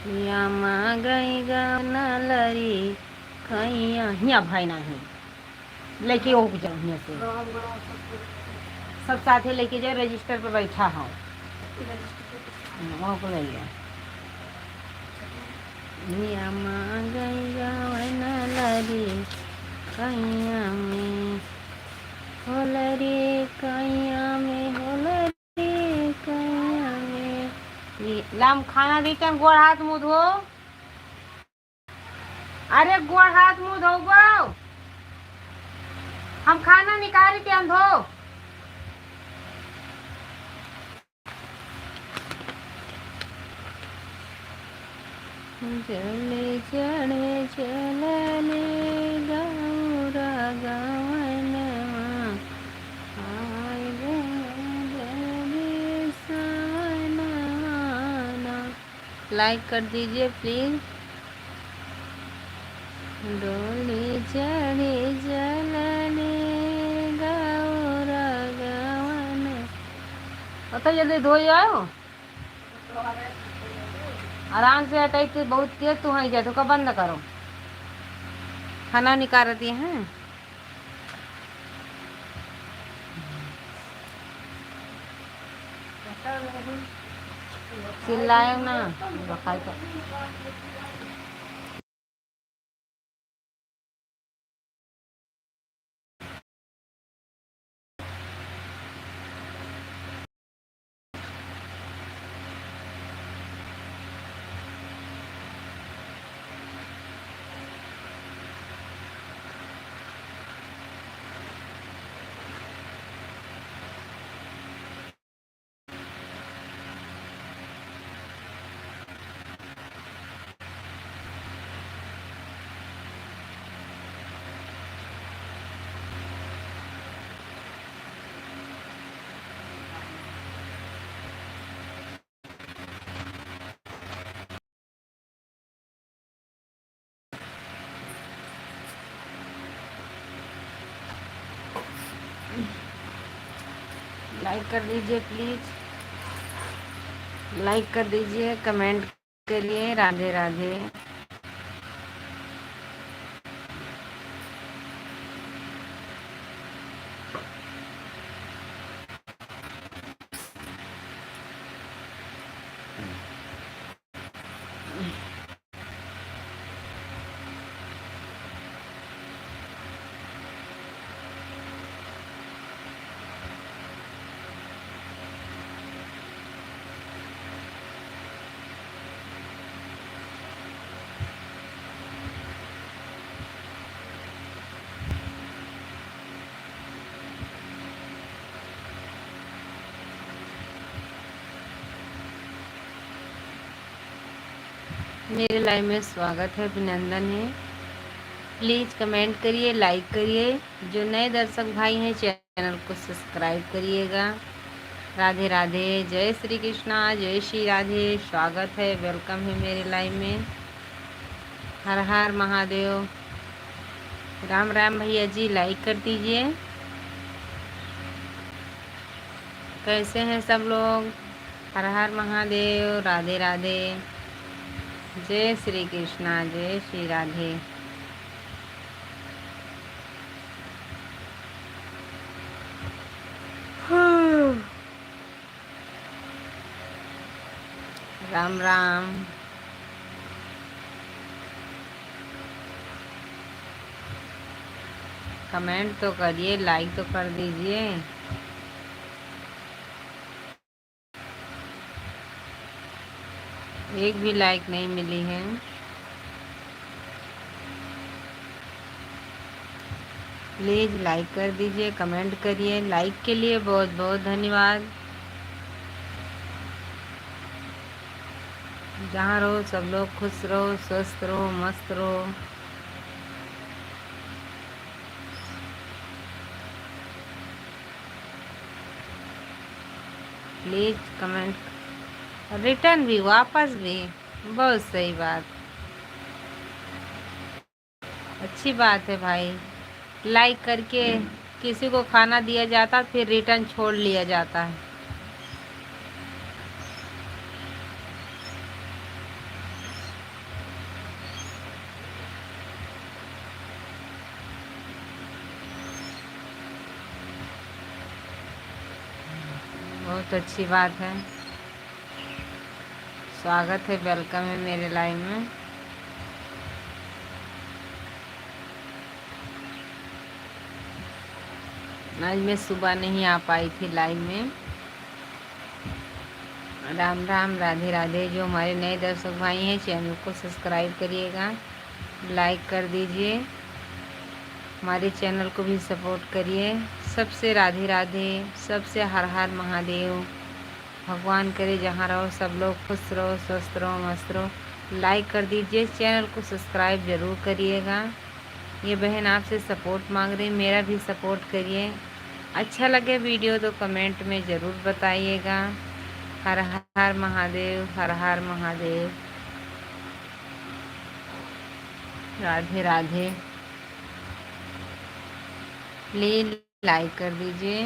માં ગઈ ગાના લરી કૈયા हिया भाई नहीं लेके हो जाओ हिया से सब साथे लेके जाओ रजिस्टर पे बैठा हूँ वहाँ को ले लिया हिया माँ गई गाना लरी कैया में होलरी कैया में होलरी कैया में लाम खाना देते गोड़ हाथ मुँह धो अरे गोड़ हाथ मुँह धो गो हम खाना निकाल के हम धो चले चढ़े चलने गौरा गवन लाइक कर दीजिए प्लीज डोली चढ़े चलने गौरा गवन पता जल्दी धो जाओ आराम से हटाई तो बहुत तेज तू वहीं जाए तो कब बंद करो खाना निकाल दिए हैं चिल्लाए ना बखाई तो लाइक कर दीजिए प्लीज लाइक कर दीजिए कमेंट करिए राधे राधे मेरे लाइव में स्वागत है अभिनंदन है प्लीज़ कमेंट करिए लाइक करिए जो नए दर्शक भाई हैं चैनल को सब्सक्राइब करिएगा राधे राधे जय श्री कृष्णा जय श्री राधे स्वागत है वेलकम है मेरे लाइव में हर हर महादेव राम राम भैया जी लाइक कर दीजिए कैसे हैं सब लोग हर हर महादेव राधे राधे जय श्री कृष्णा जय श्री राधे राम राम कमेंट तो करिए लाइक तो कर दीजिए एक भी लाइक नहीं मिली है प्लीज़ लाइक कर दीजिए कमेंट करिए लाइक के लिए बहुत बहुत धन्यवाद जहाँ रहो सब लोग खुश रहो स्वस्थ रहो मस्त रहो प्लीज़ कमेंट रिटर्न भी वापस भी बहुत सही बात अच्छी बात है भाई लाइक करके किसी को खाना दिया जाता फिर रिटर्न छोड़ लिया जाता है बहुत अच्छी बात है। स्वागत है, वेलकम है मेरे लाइव में। आज मैं सुबह नहीं आ पाई थी लाइव में। राम राम, राधे राधे। जो हमारे नए दर्शक भाई हैं चैनल को सब्सक्राइब करिएगा, लाइक कर दीजिए, हमारे चैनल को भी सपोर्ट करिए। सबसे राधे राधे, सबसे हर हर महादेव। भगवान करे जहाँ रहो सब लोग खुश रहो, स्वस्थ रहो, मस्त रहो। लाइक कर दीजिए, चैनल को सब्सक्राइब ज़रूर करिएगा। ये बहन आपसे सपोर्ट मांग रही, मेरा भी सपोर्ट करिए। अच्छा लगे वीडियो तो कमेंट में ज़रूर बताइएगा। हर हर महादेव, हर हर महादेव, राधे राधे। प्लीज लाइक कर दीजिए।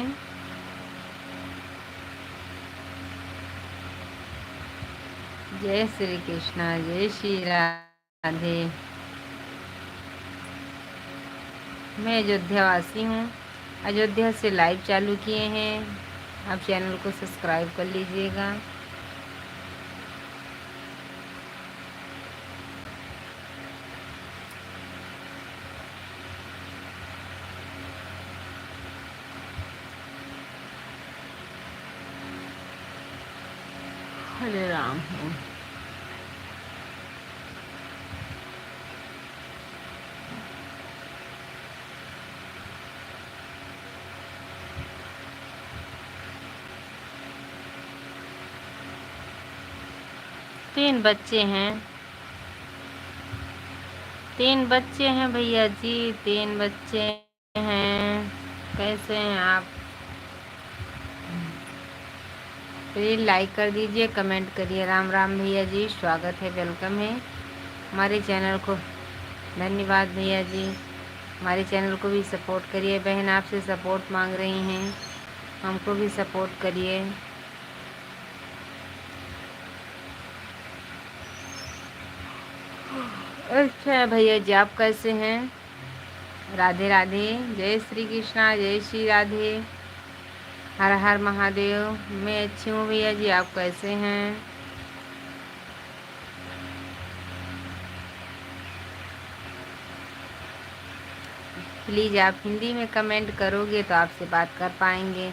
जय श्री कृष्णा, जय श्री राधे। मैं अयोध्या वासी हूँ, अयोध्या से लाइव चालू किए हैं। आप चैनल को सब्सक्राइब कर लीजिएगा। हरे राम हो। तीन बच्चे हैं भैया जी, 3 बच्चे हैं। कैसे हैं आप? प्लीज लाइक कर दीजिए, कमेंट करिए। राम राम भैया जी, स्वागत है, वेलकम है हमारे चैनल को। धन्यवाद भैया जी, हमारे चैनल को भी सपोर्ट करिए। बहन आपसे सपोर्ट मांग रही हैं, हमको भी सपोर्ट करिए। अच्छा भैया जी, आप कैसे हैं? राधे राधे, जय श्री कृष्णा, जय श्री राधे, हर हर महादेव। मैं अच्छी हूँ भैया जी, आप कैसे हैं? प्लीज़ आप हिंदी में कमेंट करोगे तो आपसे बात कर पाएंगे।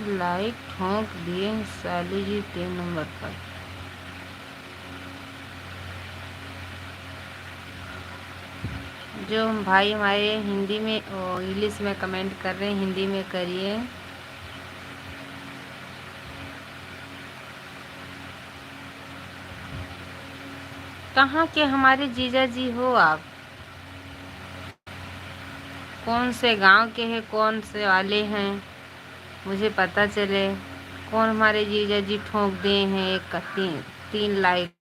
लाइक ठोक दिए साली जी 3 नंबर पर। जो भाई हमारे हिंदी में इंग्लिश में कमेंट कर रहे हैं, हिंदी में करिए। कहाँ के हमारे जीजा जी हो आप? कौन से गांव के हैं, कौन से वाले हैं, मुझे पता चले। कौन हमारे जीजा जी ठोक दिए हैं एक का 3 लाइक,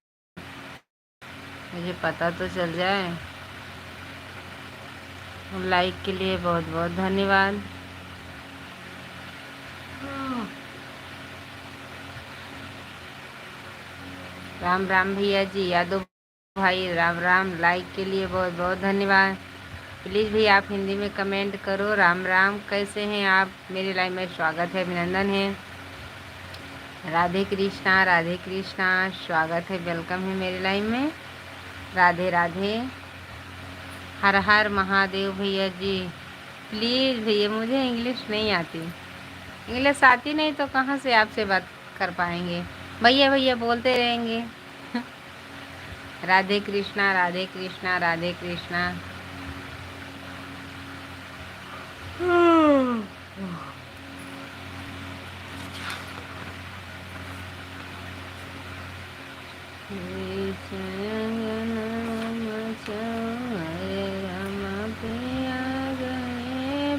मुझे पता तो चल जाए। लाइक के लिए बहुत बहुत धन्यवाद। राम राम भैया जी, यादव भाई, राम राम। लाइक के लिए बहुत बहुत धन्यवाद। प्लीज़ भैया आप हिंदी में कमेंट करो। राम राम, कैसे हैं आप? मेरे लाइव में स्वागत है, अभिनंदन है। राधे कृष्णा, राधे कृष्णा, स्वागत है, वेलकम है मेरे लाइव में। राधे राधे, हर हर महादेव भैया जी। प्लीज़ भैया, मुझे इंग्लिश नहीं आती, इंग्लिश आती नहीं तो कहाँ से आपसे बात कर पाएंगे। भैया भैया बोलते रहेंगे। राधे कृष्णा, राधे कृष्णा, राधे कृष्णा।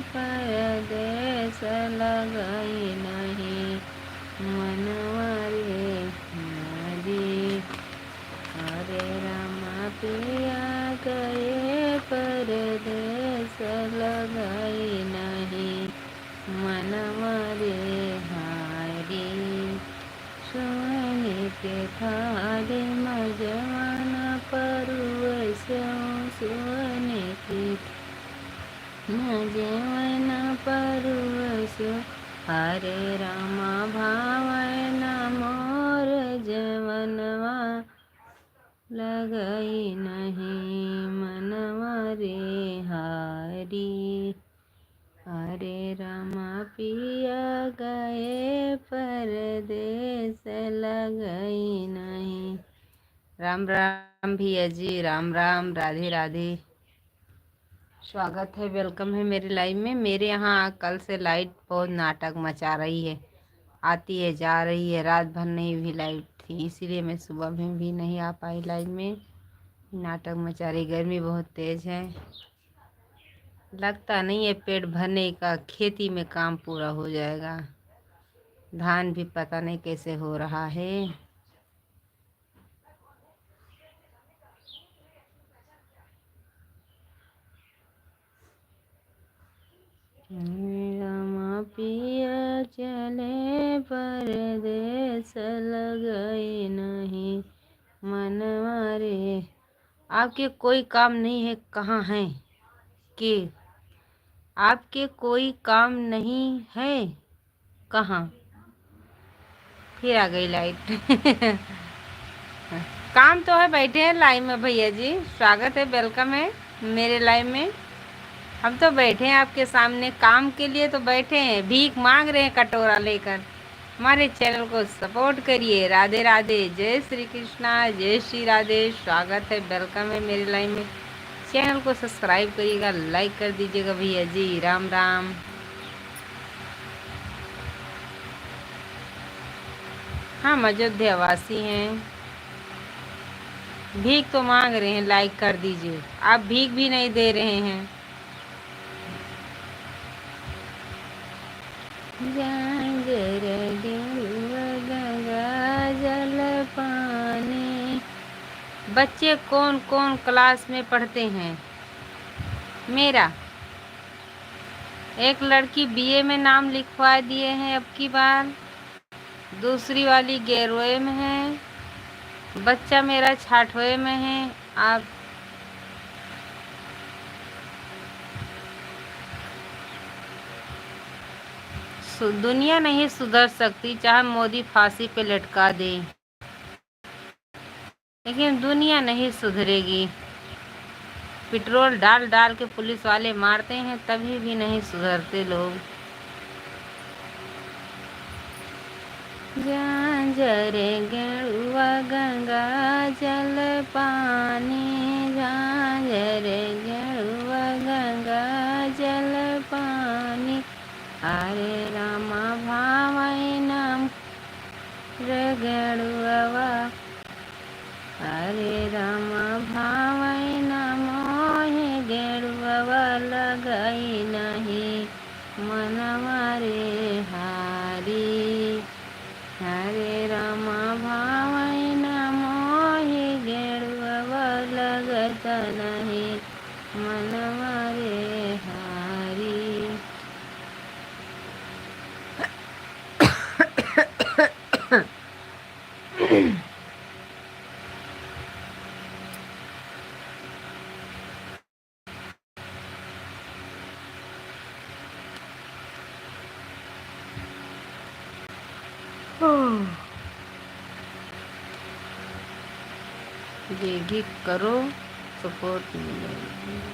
परदेस लगाई नहीं मनवारे नदी। हरे रामा पिया गए परदेस लगाई हारे मजवान परुवशं सुवने की मजवन परुवशो हरे रामा भावन मोर जवनवा लगई नहीं मनवा रे हारी। हरे रामा पिया गए परदेस लगई नहीं। राम राम भैया जी, राम राम, राधे राधे। स्वागत है, वेलकम है मेरे लाइव में। मेरे यहाँ कल से लाइट बहुत नाटक मचा रही है, आती है जा रही है, रात भर नहीं भी लाइट थी, इसीलिए मैं सुबह में भी नहीं आ पाई लाइव में। नाटक मचा रही, गर्मी बहुत तेज है, लगता नहीं है पेट भरने का खेती में काम पूरा हो जाएगा। धान भी पता नहीं कैसे हो रहा है। रामा पिया चले परदेस लगई नहीं मनवा रे। आपके कोई काम नहीं है, कहाँ हैं कि आपके कोई काम नहीं है कहाँ? फिर आ गई लाइट। काम तो है, बैठे हैं लाइव में भैया जी, स्वागत है, वेलकम है मेरे लाइव में। हम तो बैठे हैं आपके सामने, काम के लिए तो बैठे हैं, भीख मांग रहे हैं कटोरा लेकर। हमारे चैनल को सपोर्ट करिए। राधे राधे, जय श्री कृष्णा, जय श्री राधे, स्वागत है, वेलकम है मेरे लाइव में। चैनल को सब्सक्राइब करिएगा, लाइक कर दीजिएगा भैया जी। राम राम। हम अयोध्या वासी हैं, भीख तो मांग रहे हैं, लाइक कर दीजिए। आप भीख भी नहीं दे रहे हैं। गंगा जल पानी। बच्चे कौन कौन क्लास में पढ़ते हैं? मेरा एक लड़की बीए में नाम लिखवा दिए हैं अब की बार, दूसरी वाली 11वीं में है, बच्चा मेरा 6वीं में है। आप दुनिया नहीं सुधर सकती, चाहे मोदी फांसी पे लटका दे, लेकिन दुनिया नहीं सुधरेगी। पेट्रोल डाल डाल के पुलिस वाले मारते हैं, तभी भी नहीं सुधरते लोग। झांझरे गेरुआ गंगा जल पानी, झांझरे गेरुआ गंगा जल पानी। हरे रामा भावई नाम गेरुआ, हरे रामा भावई नमो गेरुआ लगई नहीं मनवा रे हारी। हरे रामा भावई नमो गेरुआ लगत नहीं मनवा रे हारी। ये करो, सपोर्ट मिलेगी।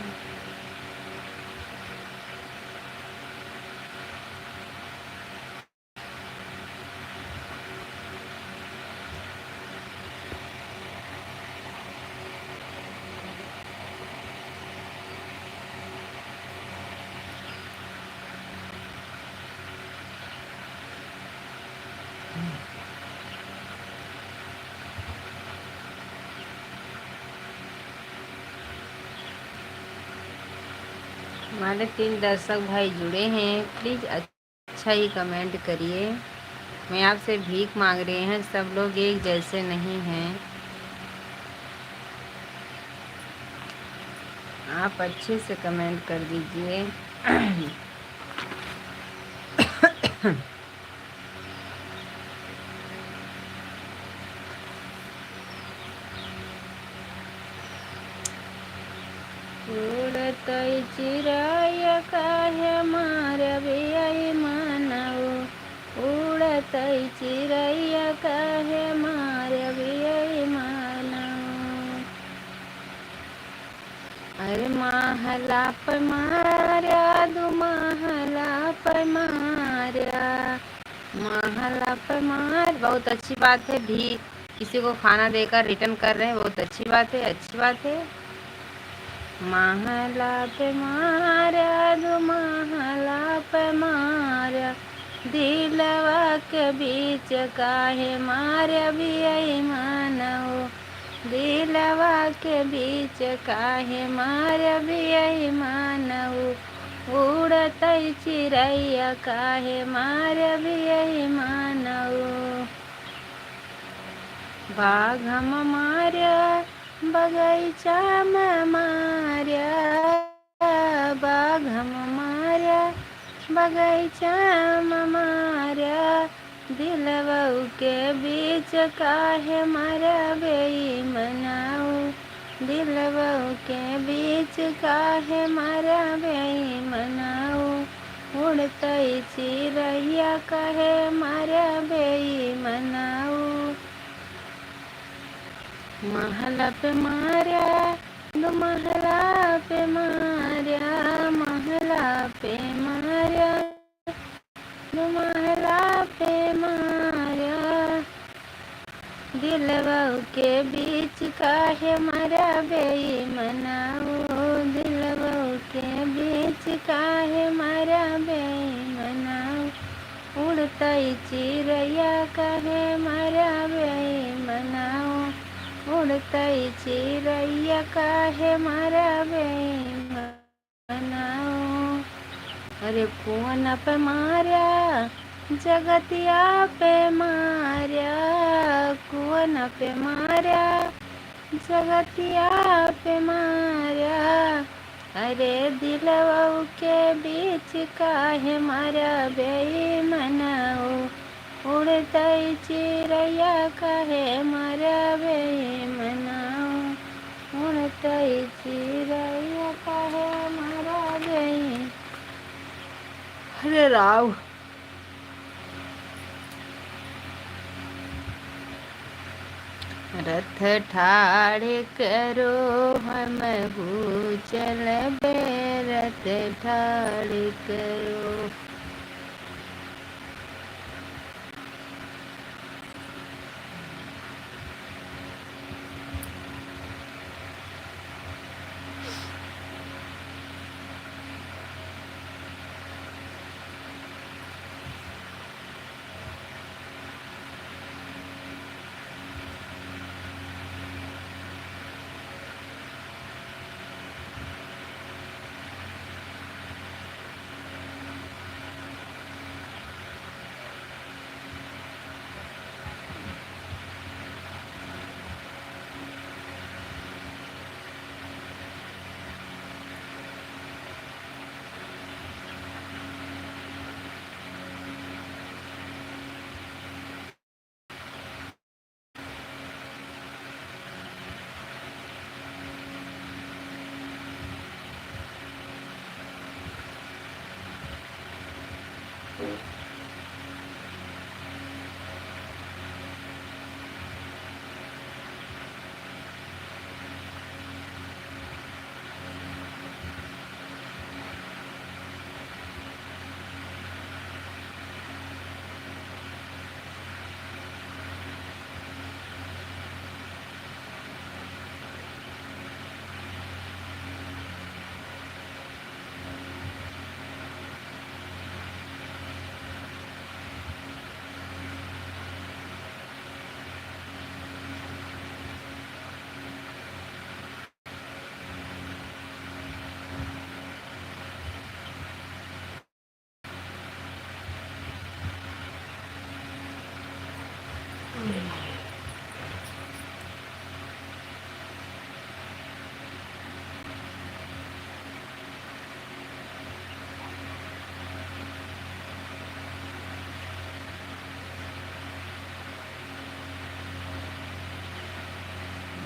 हमारे 3 दर्शक भाई जुड़े हैं, प्लीज़ अच्छा ही कमेंट करिए। मैं आपसे भीख मांग रहे हैं, सब लोग एक जैसे नहीं हैं। आप अच्छे से कमेंट कर दीजिए। उड़तई चिड़ैया काहे मारबियै मनऊ, उड़तई चिड़ैया काहे मारबियै मनऊ। अरे महला पे मारा दू महला पे मारा, महला पे मार। बहुत अच्छी बात है भी, किसी को खाना देकर रिटर्न कर रहे हैं, बहुत अच्छी बात है, अच्छी बात है। महला पे मारा दू महला पे मारा, दिलवा के बीच काहे मारबियै मनऊ, दिलवा के बीच काहे मारबियै मनऊ, उड़तई चिड़ैया काहे मारबियै मनऊ। बाघम मारा बगैचा में मारा, बाघम मारा बगैचा में मारा, दिलवऊ के बीच काहे मारबियै मनऊ, दिलवऊ के बीच काहे मारबियै मनऊ, उड़तई चिड़ैया काहे मारबियै मनऊ। महला पे मारा दू महला पे मारा, महला पे मारा दू महला पे मारा, दिलवऊ के बीच काहे मारबियै मनऊ, दिलवऊ के बीच काहे मारबियै मनऊ, उड़तई चिड़ैया काहे मारबियै मनऊ, उड़तई चिड़ैया काहे मारबियै मनऊ। अरे कुआं पे मारा जगतिया पे मारा, कुआं पे मारा जगतिया पे मारा, अरे दिलवऊ के बीच काहे मारबियै मनऊ, उड़तई चिड़ैया काहे मारबियै मनऊ, उड़तई चिड़ैया काहे मारबियै। अरे राव रथ ठाड़ करो हम चलबे, रथ ठाड़ करो।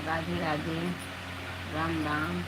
राधे राधे, राम राम।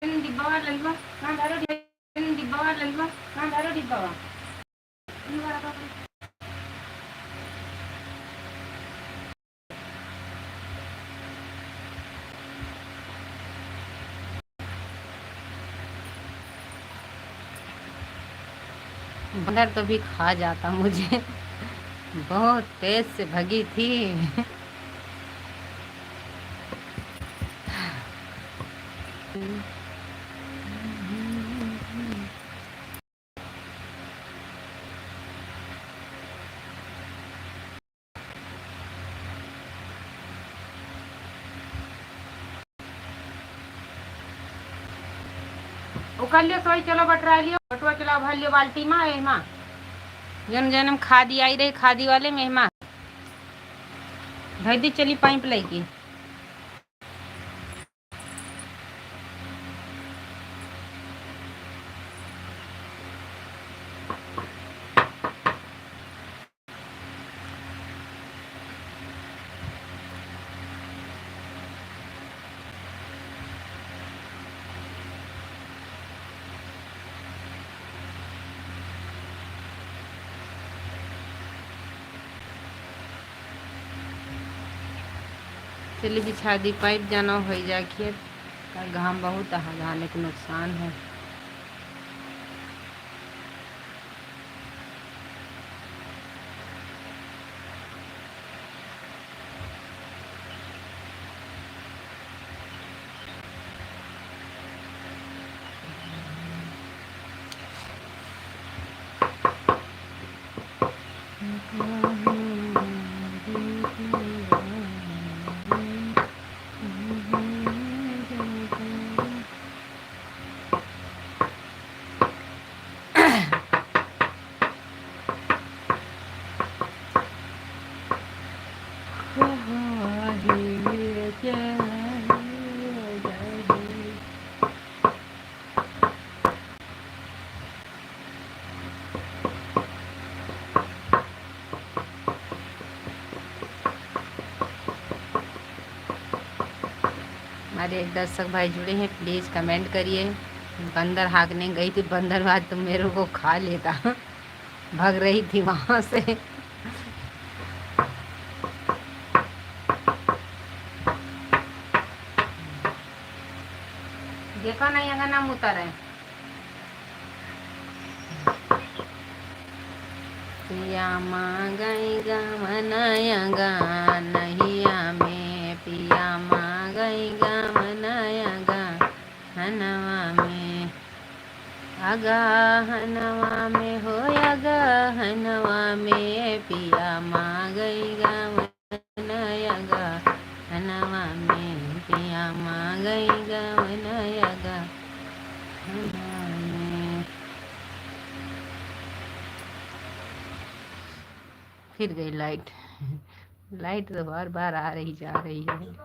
डिब्बा ललवा कहाँ डालो डिब्बा ललवा कहाँ डालो डिब्बा बंदर तो भी खा जाता मुझे बहुत तेज से भगी थी उकर लियो सोई चलो बटरा लियो बटुआ चला भर लियो बाल्टी में एमा जन जनम खादी आई रही खादी वाले में एमा धैदी चली पाइप लेके चलिए बिछा दी पाइप जाना हो जा खेत का घाम बहुत जाने के नुकसान है। हमारे एक दर्शक भाई जुड़े हैं, प्लीज़ कमेंट करिए। बंदर हाँकने गई थी, बंदर बाद तुम मेरे को खा लेता। भाग रही थी वहाँ से। देखो नहीं अगर नाम उतर है। पिया माँ गई गमनाया गा नहिया में, पिया माँ गई गमनाया गा हनवा में, अगा हनवा में हो अगा हनवा में, पिया माँ गई गमनाया गा हनवा में, पिया माँ गई गमनाया गा हनवा में। फिर गई लाइट। लाइट तो बार बार आ रही जा रही है।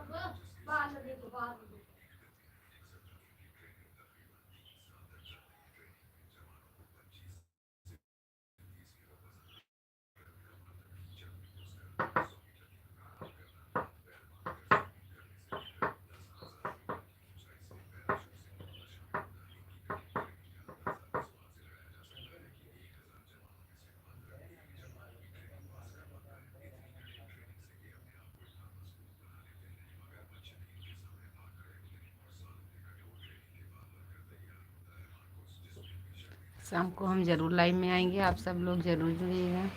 शाम को हम ज़रूर लाइव में आएंगे, आप सब लोग ज़रूर जुड़िएगा।